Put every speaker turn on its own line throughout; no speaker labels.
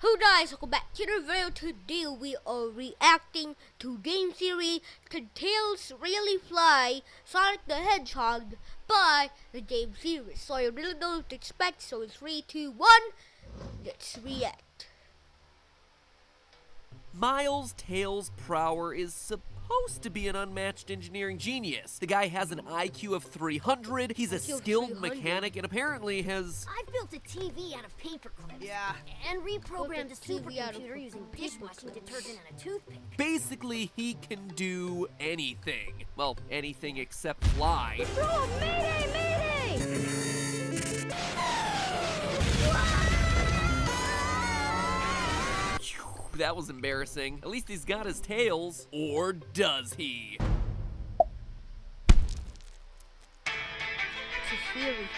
Who guys, welcome back to the video. Today we are reacting to game theory Can Tails Really Fly? Sonic the Hedgehog by the game series. So I really don't know what to expect, so it's 3, 2, 1, let's react.
Miles Tails Prower is supposed to be an unmatched engineering genius. The guy has an IQ of 300, he's a skilled mechanic, and apparently has...
I built a TV out of paper clips.
Yeah.
And reprogrammed a supercomputer using dishwashing detergent and a toothpick.
Basically, he can do anything. Well, anything except fly.
Bro, mayday, mayday!
That was embarrassing. At least he's got his tails. Or does he?
It's a theory.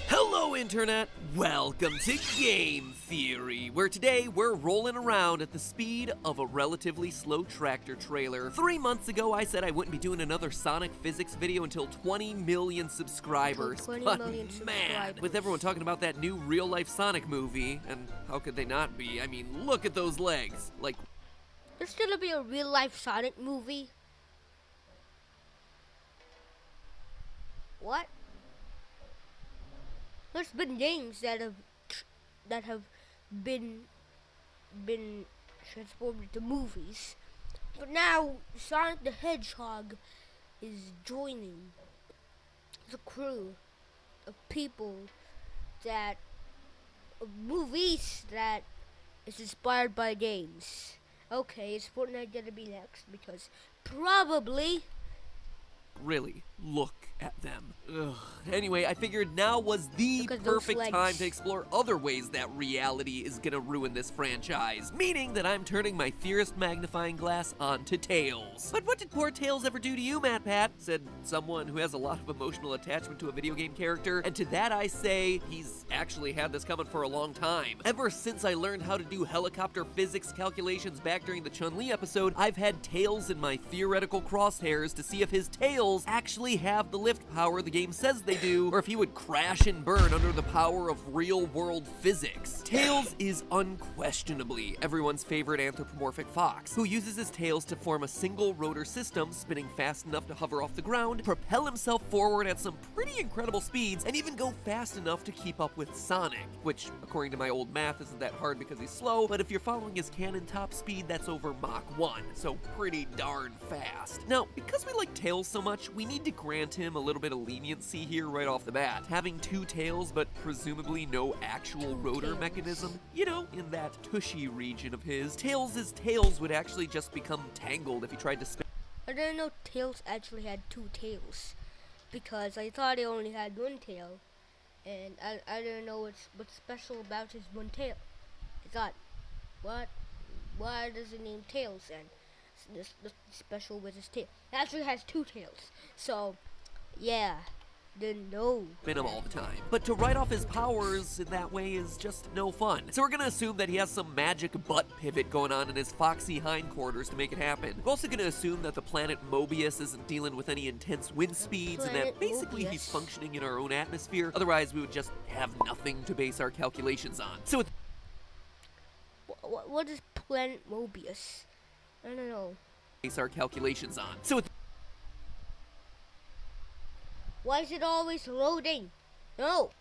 Hello, Internet! Welcome to Game Theory, where today we're rolling around at the speed of a relatively slow tractor trailer. 3 months ago, I said I wouldn't be doing another Sonic physics video until 20 million subscribers.
20
but
million
man,
subscribers.
with everyone talking about that new real-life Sonic movie, and how could they not be? I mean, look at those legs. Like,
There's gonna be a real life Sonic movie. What? There's been games that have been transformed into movies, but now Sonic the Hedgehog is joining the crew of people of movies that is inspired by games. Okay, is Fortnite gonna be next? Because probably.
really, look at them. Ugh. Anyway, I figured now was the
Look at those
perfect
legs.
time to explore other ways that reality is gonna ruin this franchise. Meaning that I'm turning my theorist magnifying glass onto Tails. But what did poor Tails ever do to you, MatPat? Said someone who has a lot of emotional attachment to a video game character. And to that I say, he's actually had this coming for a long time. Ever since I learned how to do helicopter physics calculations back during the Chun-Li episode, I've had Tails in my theoretical crosshairs to see if his tails actually have the lift power the game says they do, or if he would crash and burn under the power of real-world physics. Tails is unquestionably everyone's favorite anthropomorphic fox, who uses his tails to form a single rotor system, spinning fast enough to hover off the ground, propel himself forward at some pretty incredible speeds, and even go fast enough to keep up with Sonic, which, according to my old math, isn't that hard because he's slow, but if you're following his cannon top speed, that's over Mach 1, so pretty darn fast. Now, because we like Tails so much, we need to grant him a little bit of leniency here right off the bat. Having 2 tails, but presumably no actual rotor
tails.
mechanism, you know, in that tushy region of his, Tails' tails would actually just become tangled if he tried to spin.
I didn't know Tails actually had 2 tails, because I thought he only had 1 tail, and I didn't know what's special about his 1 tail. I thought, why does it name Tails and this special with his tail? He actually has 2 tails, so yeah, didn't know.
Spin him all the time. But to write off his powers in that way is just no fun. So we're gonna assume that he has some magic butt pivot going on in his foxy hindquarters to make it happen. We're also gonna assume that the planet Mobius isn't dealing with any intense wind speeds and that
Planet
basically
Mobius.
he's functioning in our own atmosphere. Otherwise, we would just have nothing to base our calculations on. So with
What is Planet Mobius? I don't know.
base our calculations on. So with
Why is it always loading? No.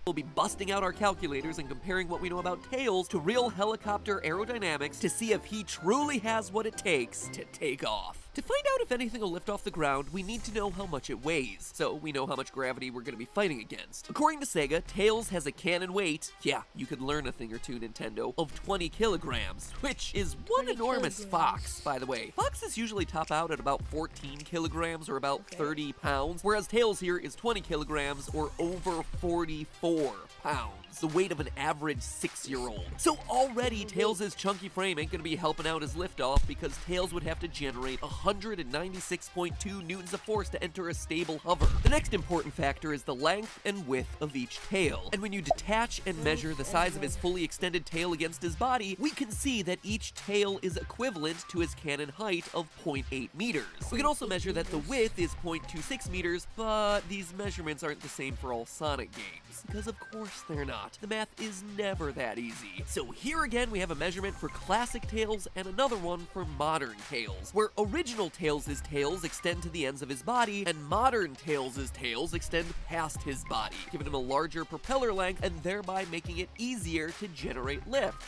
we'll be busting out our calculators and comparing what we know about Tails to real helicopter aerodynamics to see if he truly has what it takes to take off. To find out if anything will lift off the ground, we need to know how much it weighs, so we know how much gravity we're going to be fighting against. According to Sega, Tails has a canon weight, yeah, you could learn a thing or two, Nintendo, of 20 kilograms, which is one
20
enormous
kilograms.
fox, by the way. Foxes usually top out at about 14 kilograms or about
Okay.
30 pounds, whereas Tails here is 20 kilograms or over 44 pounds. The weight of an average 6-year-old. So already Tails' chunky frame ain't gonna be helping out his liftoff because Tails would have to generate 196.2 newtons of force to enter a stable hover. The next important factor is the length and width of each tail. And when you detach and measure the size of his fully extended tail against his body, we can see that each tail is equivalent to his cannon height of 0.8 meters. We can also measure that the width is 0.26 meters, but these measurements aren't the same for all Sonic games, because of course they're not. The math is never that easy. So here again we have a measurement for classic Tails and another one for modern Tails, where original Tails' tails extend to the ends of his body, and modern Tails' tails extend past his body, giving him a larger propeller length and thereby making it easier to generate lift.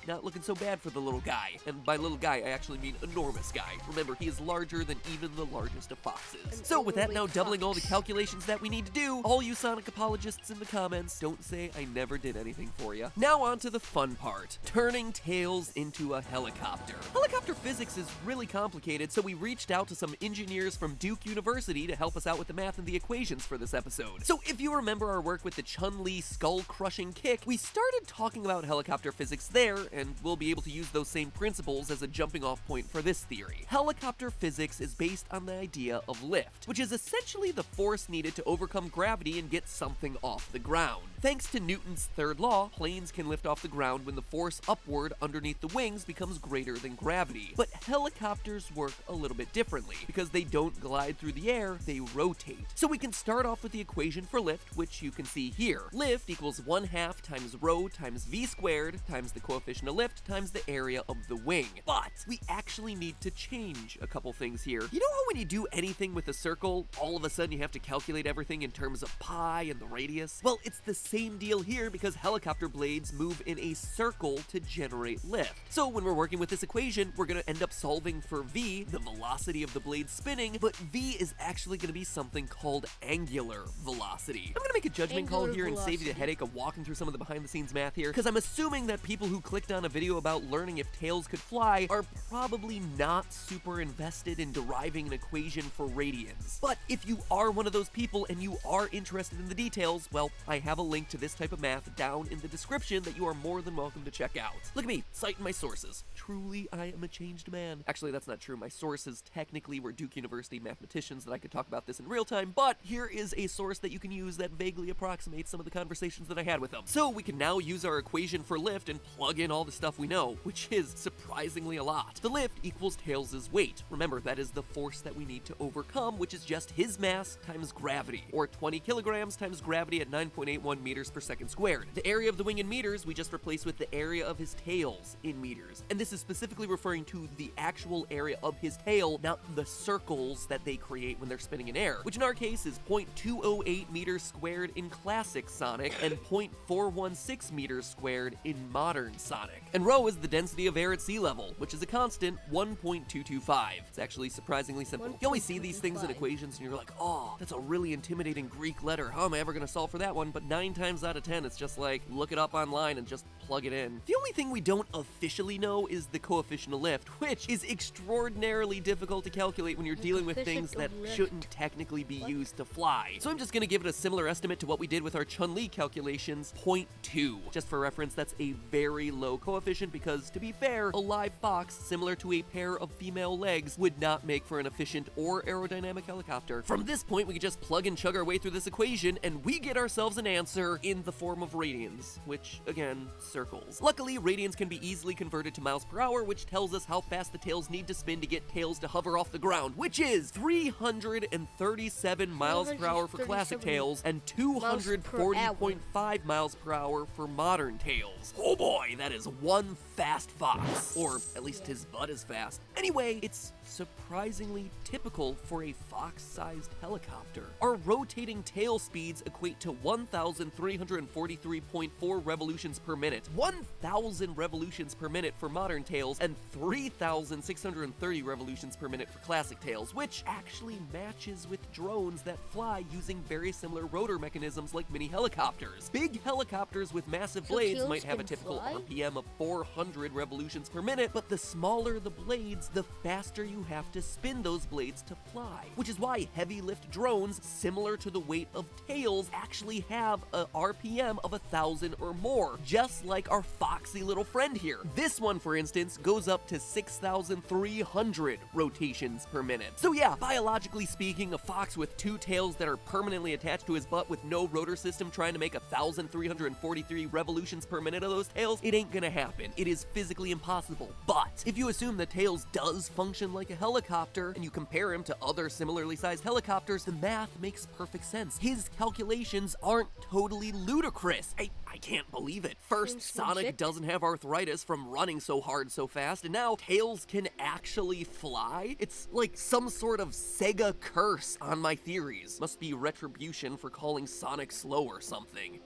Not looking so bad for the little guy. And by little guy, I actually mean enormous guy. Remember, he is larger than even the largest of foxes. So with that now doubling all the calculations that we need to do, all you Sonic apologists in the comments, don't say I never did anything for you. Now on to the fun part, turning Tails into a helicopter. Helicopter physics is really complicated, so we reached out to some engineers from Duke University to help us out with the math and the equations for this episode. So if you remember our work with the Chun-Li skull-crushing kick, we started talking about helicopter physics there, and we'll be able to use those same principles as a jumping off point for this theory. Helicopter physics is based on the idea of lift, which is essentially the force needed to overcome gravity and get something off the ground. Thanks to Newton's third law, planes can lift off the ground when the force upward underneath the wings becomes greater than gravity. But helicopters work a little bit differently. Because they don't glide through the air, they rotate. So we can start off with the equation for lift, which you can see here. Lift equals 1/2 times rho times v squared times the coefficient of lift times the area of the wing. But we actually need to change a couple things here. You know how when you do anything with a circle, all of a sudden you have to calculate everything in terms of pi and the radius? Well, it's the same deal here because helicopter blades move in a circle to generate lift. So when we're working with this equation, we're going to end up solving for v, the velocity of the blade spinning, but v is actually going to be something called angular velocity. I'm going to make a judgment call here and save you the headache of walking through some of the behind the scenes math here, because I'm assuming that people who clicked on a video about learning if Tails could fly are probably not super invested in deriving an equation for radians. But if you are one of those people and you are interested in the details, well, I have a link to this type of math down in the description that you are more than welcome to check out. Look at me, citing my sources. Truly, I am a changed man. Actually, that's not true. My sources technically were Duke University mathematicians that I could talk about this in real time, but here is a source that you can use that vaguely approximates some of the conversations that I had with them. So we can now use our equation for lift and plug in all the stuff we know, which is surprisingly a lot. The lift equals Tails' weight. Remember, that is the force that we need to overcome, which is just his mass times gravity, or 20 kilograms times gravity at 9.81 meters per second squared. The area of the wing in meters, we just replace with the area of his tails in meters. And this is specifically referring to the actual area of his tail, not the circles that they create when they're spinning in air, which in our case is 0.208 meters squared in classic Sonic and 0.416 meters squared in modern Sonic. And rho is the density of air at sea level, which is a constant 1.225. It's actually surprisingly simple. You always see these things in equations and you're like, oh, that's a really intimidating Greek letter. How am I ever going to solve for that one? But 9 times out of 10, it's just like, look it up online and just plug it in. The only thing we don't officially know is the coefficient of lift, which is extraordinarily difficult to calculate when you're dealing with things that shouldn't technically be used to fly. So I'm just going to give it a similar estimate to what we did with our Chun-Li calculations, 0.2. Just for reference, that's a very low coefficient because, to be fair, a live fox, similar to a pair of female legs, would not make for an efficient or aerodynamic helicopter. From this point, we can just plug and chug our way through this equation, and we get ourselves an answer in the form of radians, which, again, circles. Luckily, radians can be easily converted to miles per hour, which tells us how fast the tails need to spin to get Tails to hover off the ground, which is 337 miles per hour for classic Tails and 240.5 miles per hour for modern Tails. Oh boy, that is one fast fox. Or at least his butt is fast. Anyway, it's surprisingly typical for a fox-sized helicopter. Our rotating tail speeds equate to 1,343.4 revolutions per minute, 1,000 revolutions per minute for modern Tails, and 3,630 revolutions per minute for classic Tails, which actually matches with drones that fly using very similar rotor mechanisms like mini helicopters. Big helicopters with massive blades might have a typical RPM of 400 revolutions per minute, but the smaller the blades, the faster you you have to spin those blades to fly, which is why heavy lift drones, similar to the weight of Tails, actually have a RPM of 1,000 or more, just like our foxy little friend here. This one, for instance, goes up to 6,300 rotations per minute. So yeah, biologically speaking, a fox with two tails that are permanently attached to his butt with no rotor system trying to make 1,343 revolutions per minute of those tails, it ain't gonna happen. It is physically impossible. But if you assume that Tails does function like a helicopter, and you compare him to other similarly sized helicopters, the math makes perfect sense. His calculations aren't totally ludicrous. I can't believe it. First,
Seems
Sonic
legit.
doesn't have arthritis from running so hard so fast, and now Tails can actually fly? It's like some sort of Sega curse on my theories. Must be retribution for calling Sonic slow or something.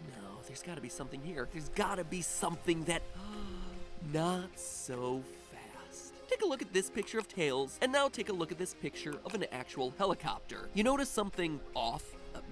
No, there's gotta be something here. There's gotta be something that... not so fast. Take a look at this picture of Tails, and now take a look at this picture of an actual helicopter. You notice something off?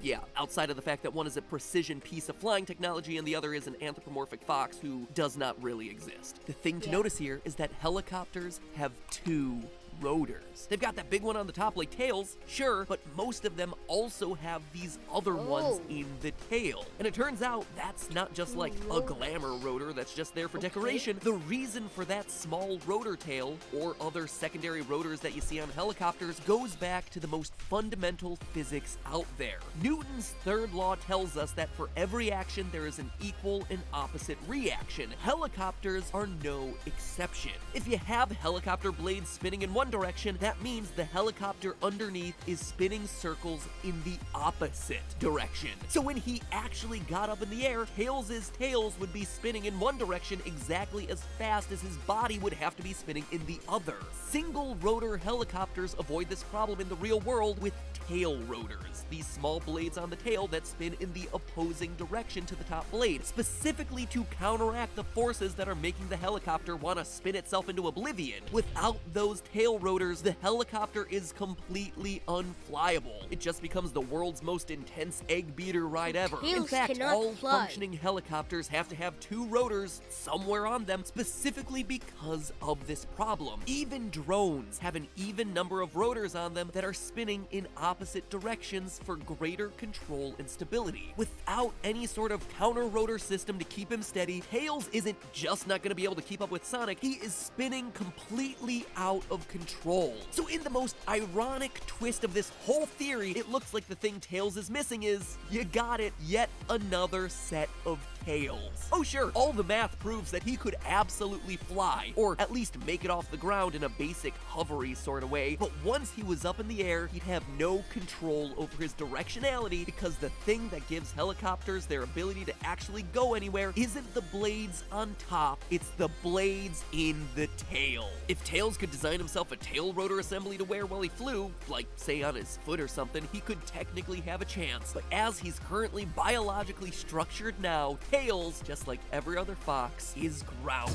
Yeah, outside of the fact that one is a precision piece of flying technology and the other is an anthropomorphic fox who does not really exist. The thing to notice here is that helicopters have two rotors. They've got that big one on the top like Tails, sure, but most of them also have these other ones in the tail. And it turns out that's not just like a glamour rotor that's just there for decoration. The reason for that small rotor tail, or other secondary rotors that you see on helicopters, goes back to the most fundamental physics out there. Newton's third law tells us that for every action there is an equal and opposite reaction. Helicopters are no exception. If you have helicopter blades spinning in one direction, that means the helicopter underneath is spinning circles in the opposite direction. So when he actually got up in the air, Tails' tails would be spinning in one direction exactly as fast as his body would have to be spinning in the other. Single rotor helicopters avoid this problem in the real world with tail rotors, these small blades on the tail that spin in the opposing direction to the top blade, specifically to counteract the forces that are making the helicopter want to spin itself into oblivion. Without those tail rotors, the helicopter is completely unflyable. It just becomes the world's most intense egg beater ride ever. In
Tails
fact,
cannot
all
fly.
functioning helicopters have to have two rotors somewhere on them specifically because of this problem. Even drones have an even number of rotors on them that are spinning in opposite directions for greater control and stability. Without any sort of counter rotor system to keep him steady, Tails isn't just not going to be able to keep up with Sonic, he is spinning completely out of control. So in the most ironic twist of this whole theory, it looks like the thing Tails is missing is, you got it, yet another set of tails. Oh sure, all the math proves that he could absolutely fly, or at least make it off the ground in a basic hovery sort of way, but once he was up in the air, he'd have no control over his directionality because the thing that gives helicopters their ability to actually go anywhere isn't the blades on top, it's the blades in the tail. If Tails could design himself a tail rotor assembly to wear while he flew, like say on his foot or something, he could technically have a chance. But as he's currently biologically structured now, Tails, just like every other fox, is grounded,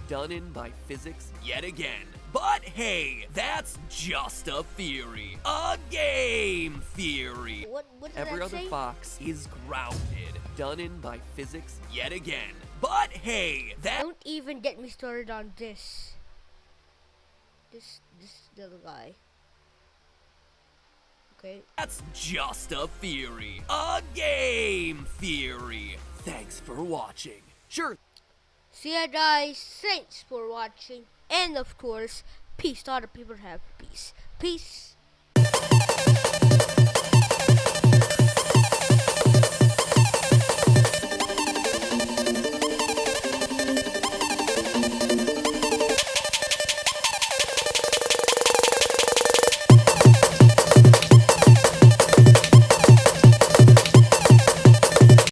done in by physics yet again. But hey, that's just a theory. A game theory.
What did
Every
that
other
say?
fox is grounded, done in by physics yet again. But hey, that...
Don't even get me started on this. This little guy. Okay.
That's just a theory. A game theory. Thanks for watching. Sure.
See ya guys, thanks for watching. And of course, peace to other people have peace. Peace.